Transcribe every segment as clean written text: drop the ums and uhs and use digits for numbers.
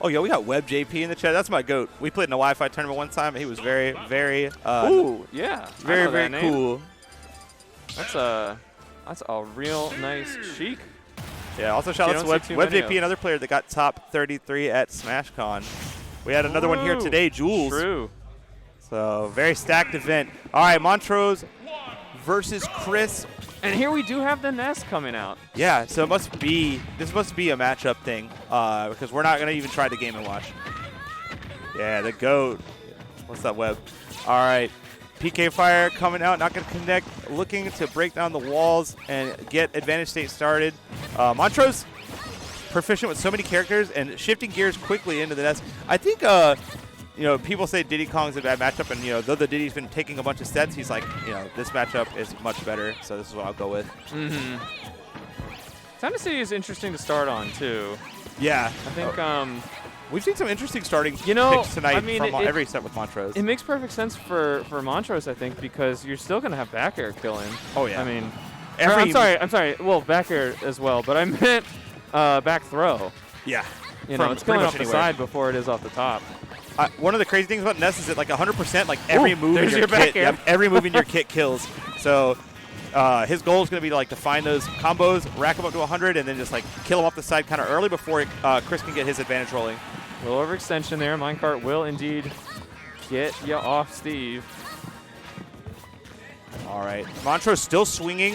Oh, yeah, we got Web JP in the chat. That's my GOAT. We played in a Wi-Fi tournament one time. He was very, very, ooh, yeah, very, very cool. That's a real nice Sheik. Yeah, also shout out to Web JP, another player that got top 33 at SmashCon. We had another one here today, Jules. True. So, very stacked event. All right, Montrose versus Chris. And here we do have the Ness coming out. Yeah, so this must be a matchup thing because we're not going to even try the Game & Watch. Yeah, the GOAT. What's that, Web? All right, PK Fire coming out, not going to connect, looking to break down the walls and get advantage state started. Montrose, proficient with so many characters and shifting gears quickly into the Ness. I think, people say Diddy Kong's a bad matchup, and, though the Diddy's been taking a bunch of sets, he's like, this matchup is much better, so this is what I'll go with. Mm-hmm. Tennessee is interesting to start on, too. Yeah. I think we've seen some interesting starting picks tonight from every set with Montrose. It makes perfect sense for Montrose, I think, because you're still going to have back air killing. Oh, yeah. I mean, I'm sorry. Well, back air as well, but I meant back throw. Yeah. It's going off the side before it is off the top. One of the crazy things about Ness is that like 100%, like every move in your kit, every move in your kit kills. So his goal is going to be to find those combos, rack them up to 100, and then just like kill them off the side kind of early before Chris can get his advantage rolling. A little overextension there. Minecart will indeed get you off, Steve. All right, Montrose still swinging,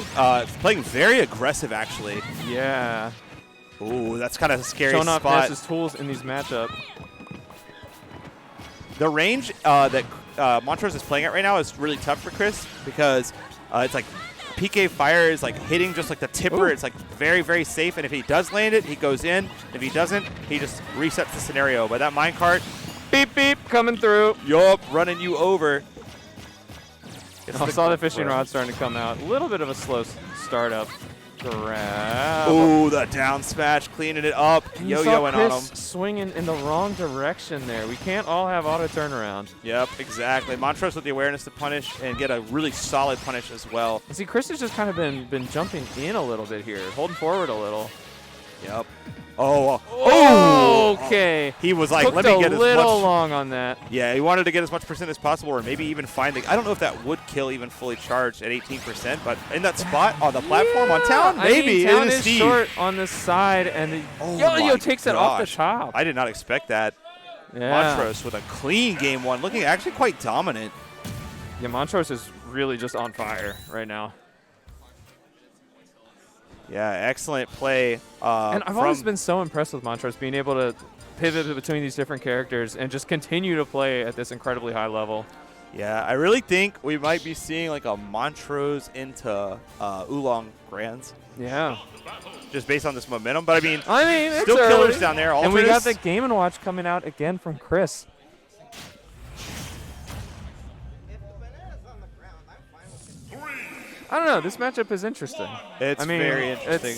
playing very aggressive actually. Yeah. Ooh, that's kind of a scary spot. Showing off Ness's tools in these matchups. The range that Montrose is playing at right now is really tough for Chris because it's like PK Fire is like hitting just like the tipper. Ooh. It's like very, very safe. And if he does land it, he goes in. If he doesn't, he just resets the scenario. But that minecart, beep, beep, coming through. Yup, running you over. I saw the fishing rod starting to come out. A little bit of a slow startup. Grab. Ooh, the down smash, cleaning it up, yo-yoing on him. Swinging in the wrong direction there. We can't all have auto turnaround. Yep, exactly. Montrose with the awareness to punish and get a really solid punish as well. See, Chris has just kind of been jumping in a little bit here, holding forward a little. Yep. Oh, okay. He was like, let me get as much. a little long on that. Yeah, he wanted to get as much percent as possible, or maybe even find the. I don't know if that would kill even fully charged at 18%, but in that spot on the platform on Town, maybe. Town is short on the side, and Yo-Yo takes it off the top. I did not expect that. Yeah. Montrose with a clean game one, looking actually quite dominant. Yeah, Montrose is really just on fire right now. Yeah, excellent play. And I've always been so impressed with Montrose being able to pivot between these different characters and just continue to play at this incredibly high level. Yeah, I really think we might be seeing like a Montrose into Oolong Grands. Yeah. Just based on this momentum. But I mean it's still early. killers down there. And we got the Game & Watch coming out again from Chris. I don't know. This matchup is interesting. It's very interesting.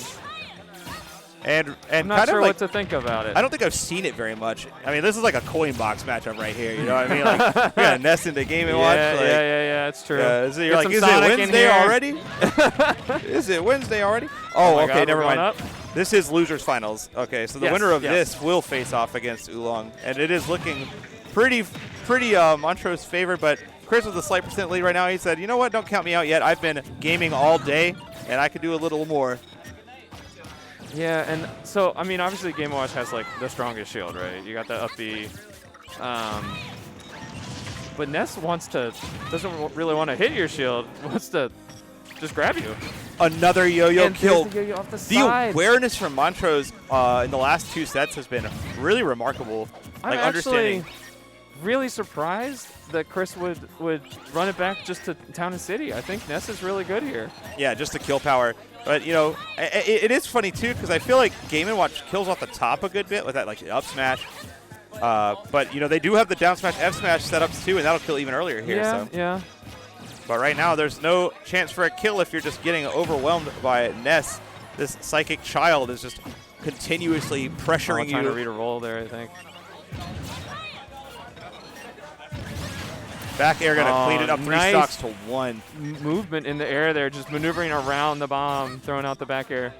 And I'm not sure what to think about it. I don't think I've seen it very much. I mean, this is like a coin box matchup right here. You know what I mean? Like, we got Ness into Game & Watch. Yeah, it's true. You're like, is it Wednesday already? Is it Wednesday already? Oh, okay, never mind. Up. This is losers finals. Okay, so the winner of this will face off against Oolong, and it is looking pretty Montrose favored, but Chris with a slight percent lead right now. He said, you know what, don't count me out yet. I've been gaming all day, and I could do a little more. Yeah, and so, I mean, obviously Game & Watch has, like, the strongest shield, right? You got the up B. But Ness doesn't really want to hit your shield. Wants to just grab you. Another yo-yo kill. The off the side. Awareness from Montrose in the last two sets has been really remarkable. I'm understanding. Really surprised that Chris would run it back just to Town and City. I think Ness is really good here. Yeah, just the kill power. But, you know, it is funny, too, because I feel like Game & Watch kills off the top a good bit with that, like, the up smash. But, you know, they do have the down smash, F smash setups, too, and that'll kill even earlier here. Yeah. But right now, there's no chance for a kill if you're just getting overwhelmed by Ness. This psychic child is just continuously pressuring you. Trying to read a roll there, I think. Back air going to clean it up. 3 stocks to 1. Movement in the air there, just maneuvering around the bomb, throwing out the back air.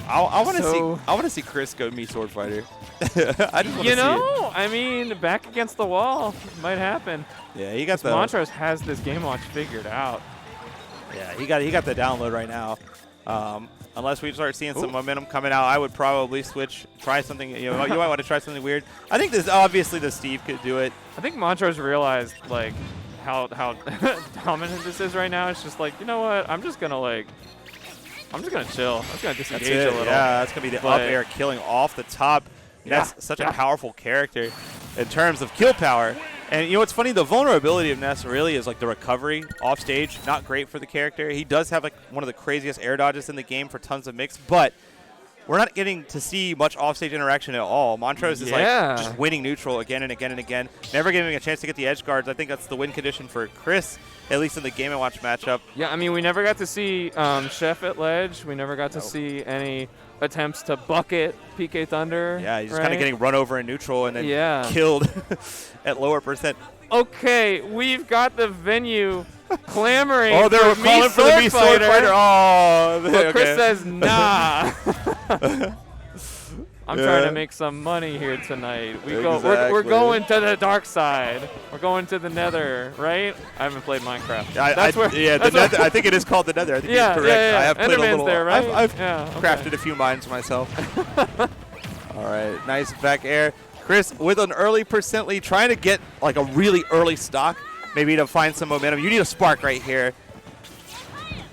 I want to see Chris go me sword fighter. I just want to see it. I mean, back against the wall might happen. Yeah, he got the Montrose has this game watch figured out. Yeah, he got the download right now. Unless we start seeing some momentum coming out, I would probably switch, try something. You might want to try something weird. I think this obviously the Steve could do it. I think Montrose realized like how dominant this is right now. It's just like, you know what? I'm just gonna chill. I'm just gonna disengage a little. Yeah, that's gonna be the up air killing off the top. That's such a powerful character in terms of kill power. And you know what's funny? The vulnerability of Ness really is like the recovery off stage. Not great for the character. He does have like one of the craziest air dodges in the game for tons of mix, but we're not getting to see much offstage interaction at all. Montrose is like just winning neutral again and again and again, never giving a chance to get the edge guards. I think that's the win condition for Chris, at least in the Game & Watch matchup. Yeah, I mean, we never got to see Chef at ledge. We never got to see any attempts to bucket PK Thunder. Yeah, he's just kind of getting run over in neutral and then killed at lower percent. Okay, we've got the venue clamoring they're calling for the sword fighter. Oh, but Chris says, nah. I'm trying to make some money here tonight. We're going to the dark side. We're going to the Nether, right? I haven't played Minecraft. I think it is called the Nether. I think you're correct. Yeah. I have played a little. There, right? I've crafted a few mines myself. All right, nice back air. Chris with an early percent lead, trying to get like a really early stock, maybe to find some momentum. You need a spark right here.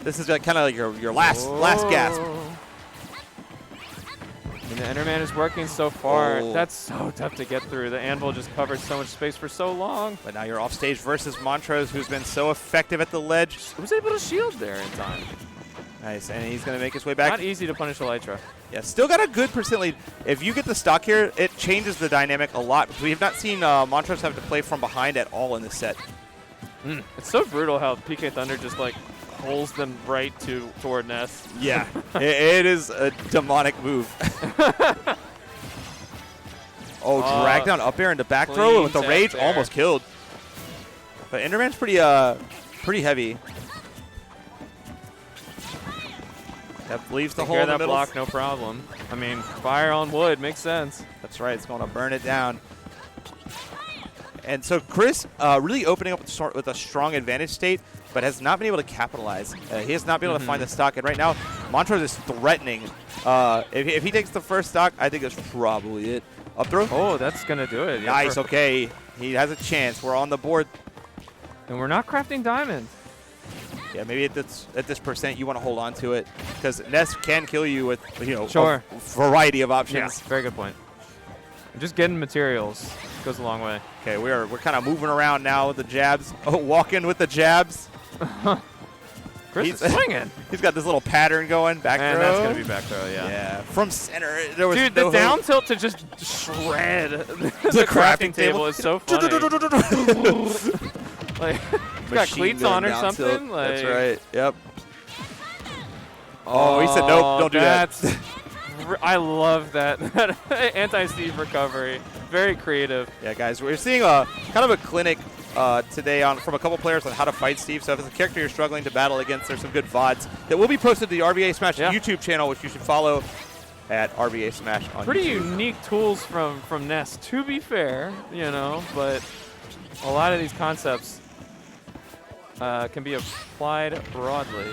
This is like kind of like your last gasp. And the Enderman is working so far. That's so tough to get through. The anvil just covered so much space for so long. But now you're off stage versus Montrose, who's been so effective at the ledge. He was able to shield there in time. Nice, and he's going to make his way back. Not easy to punish Elytra. Yeah, still got a good percent lead. If you get the stock here, it changes the dynamic a lot. We have not seen Montrose have to play from behind at all in this set. It's so brutal how PK Thunder just like pulls them right toward Ness. Yeah, it is a demonic move. Drag down up air into back throw with the rage, almost killed. But Enderman's pretty heavy. That leaves the hole in the middle. Block, no problem. I mean, fire on wood makes sense. That's right. It's going to burn it down. And so Chris really opening up with a strong advantage state, but has not been able to capitalize. He has not been able to find the stock. And right now, Montrose is threatening. If he takes the first stock, I think that's probably it. Up throw. Oh, that's going to do it. Nice. Okay. He has a chance. We're on the board. And we're not crafting diamond. Yeah, maybe at this percent you want to hold on to it because Ness can kill you with a variety of options. Yeah, very good point. Just getting materials goes a long way. Okay, we're kind of moving around now with the jabs. Walking with the jabs. Chris is swinging. He's got this little pattern going. Back throw. And that's going to be back throw, yeah. Yeah, from center. There was Dude, the down tilt to just shred the crafting table is so funny. Like, he's got cleats on or something. Like, that's right. Yep. Oh, he said nope. Don't do that. I love that anti-Steve recovery. Very creative. Yeah, guys, we're seeing a kind of a clinic today from a couple players on how to fight Steve. So if it's a character you're struggling to battle against, there's some good VODs that will be posted to the RVASmash YouTube channel, which you should follow at RVASmash on Pretty YouTube. unique tools from Ness, to be fair, but a lot of these concepts can be applied broadly.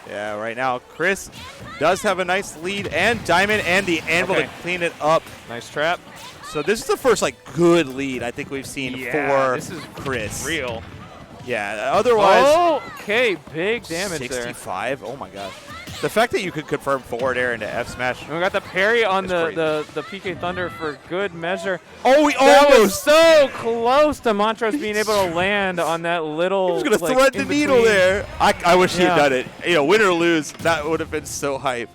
Yeah, right now, Chris does have a nice lead, and Diamond and the Anvil to clean it up. Nice trap. So this is the first good lead I think we've seen for this is Chris. Real. Yeah, otherwise. Oh, okay, big damage 65. There. Oh my gosh. The fact that you could confirm forward air into F smash. And we got the parry on the PK Thunder for good measure. Oh, we that almost was so close to Montrose being able to land on that little. He was going to thread the needle there. I wish he had done it. Win or lose, that would have been so hype.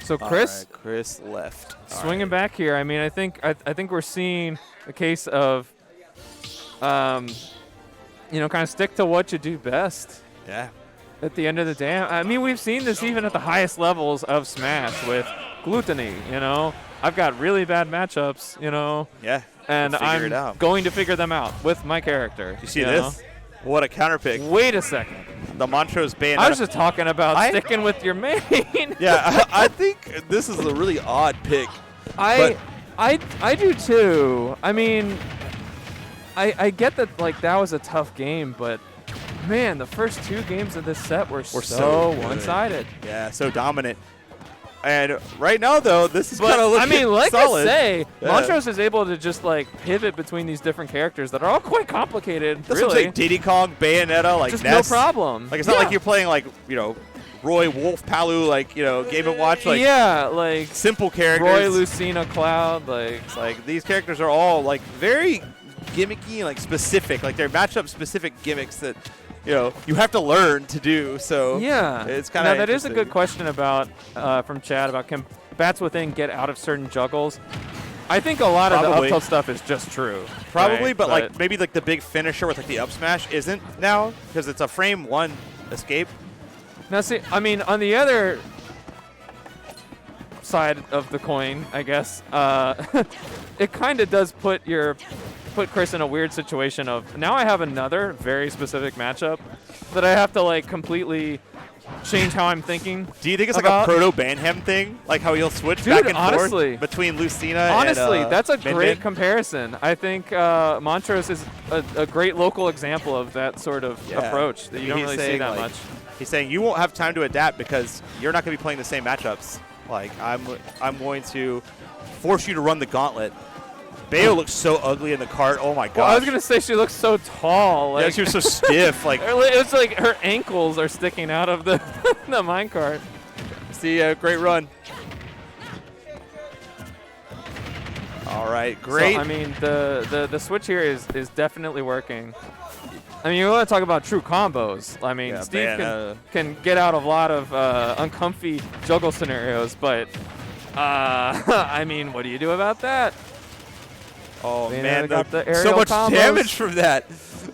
So Chris, Chris left. Swinging back here. I mean, I think we're seeing a case of, kind of stick to what you do best. Yeah. At the end of the day, I mean, we've seen this even at the highest levels of Smash with Gluttony. I've got really bad matchups. Yeah. And I'm going to figure them out with my character. You see this? What a counter pick. Wait a second. The Montrose Bayonetta. I was just talking about sticking with your main. Yeah, I think this is a really odd pick. I do too. I mean, I get that that was a tough game, but man, the first 2 games of this set were so one-sided. Yeah, so dominant. And right now, though, this is kind of looking solid. Like I say, Montrose is able to just pivot between these different characters that are all quite complicated. That's really. what Diddy Kong, Bayonetta, just Ness. No problem. It's not like you're playing Roy, Wolf, Palu, Game & Watch. Simple characters. Roy, Lucina, Cloud. It's these characters are all very gimmicky and specific. They're matchup specific gimmicks that you have to learn to do. So yeah, it's kind of. Now that is a good question about from Chad about can bats within get out of certain juggles. I think a lot of the up tilt stuff is just true. Probably, right? but maybe the big finisher with the up smash isn't now because it's a frame 1 escape. Now see, I mean on the other side of the coin, I guess, it kind of does put Chris in a weird situation of now I have another very specific matchup that I have to completely change how I'm thinking. Do you think it's a proto Banham thing, how he'll switch back and forth between Lucina and that's a great comparison. I think Montrose is a great local example of that sort of approach that you don't really see that much. He's saying you won't have time to adapt because you're not going to be playing the same matchups. I'm going to force you to run the gauntlet. Bayo looks so ugly in the cart. Oh my god! Well, I was gonna say she looks so tall. Yeah, she was so stiff. It's her ankles are sticking out of the the minecart. See, great run. All right, great. So, I mean, the switch here is definitely working. I mean, you want to talk about true combos. I mean, Steve can get out of a lot of uncomfy juggle scenarios, but I mean, what do you do about that? Oh man, so much damage from that.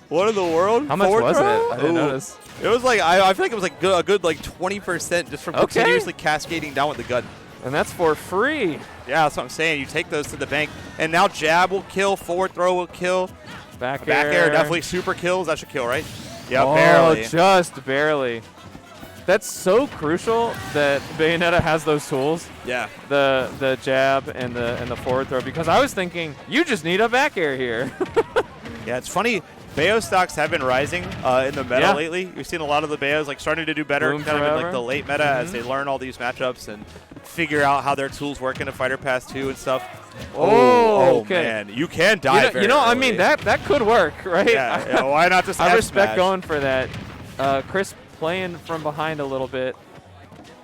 What in the world? How much was it? I didn't notice. It was I feel like it was a good 20% just from continuously cascading down with the gun. And that's for free. Yeah, that's what I'm saying. You take those to the bank, and now jab will kill, forward throw will kill. Back air definitely super kills. That should kill, right? Yeah, barely. Just barely. That's so crucial that Bayonetta has those tools. Yeah. The jab and the forward throw, because I was thinking you just need a back air here. Yeah, it's funny. Bayo stocks have been rising in the meta lately. We've seen a lot of the Bayos starting to do better in the late meta as they learn all these matchups and figure out how their tools work in a Fighter Pass 2 and stuff. Oh, okay. Man, you can die very early. I mean that could work, right? Yeah, why not just I respect going for that. Chris playing from behind a little bit.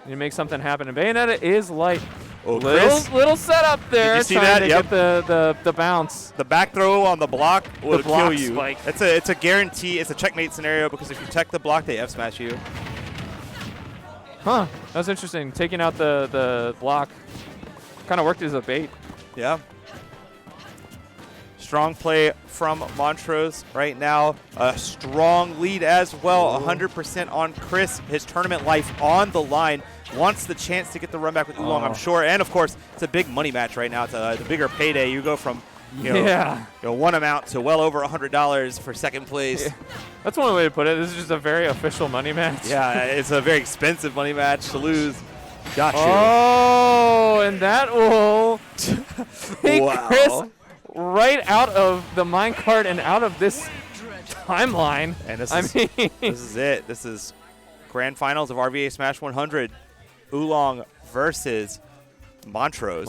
You make something happen. And Bayonetta is light. Oh, little setup there. Did you see trying that? to get the bounce. The back throw on the block will kill you. Spike. It's a guarantee. It's a checkmate scenario because if you tech the block, they F-smash you. Huh. That was interesting. Taking out the block kind of worked as a bait. Yeah. Strong play from Montrose right now. A strong lead as well. 100% on Chris. His tournament life on the line. Wants the chance to get the run back with Oolong, I'm sure. And, of course, it's a big money match right now. It's the bigger payday. You go from one amount to well over $100 for second place. Yeah. That's one way to put it. This is just a very official money match. Yeah, it's a very expensive money match to lose. Got you. Oh, and that will take Chris right out of the minecart and out of this timeline. And this is it. This is grand finals of RVA Smash 100. Oolong versus Montrose.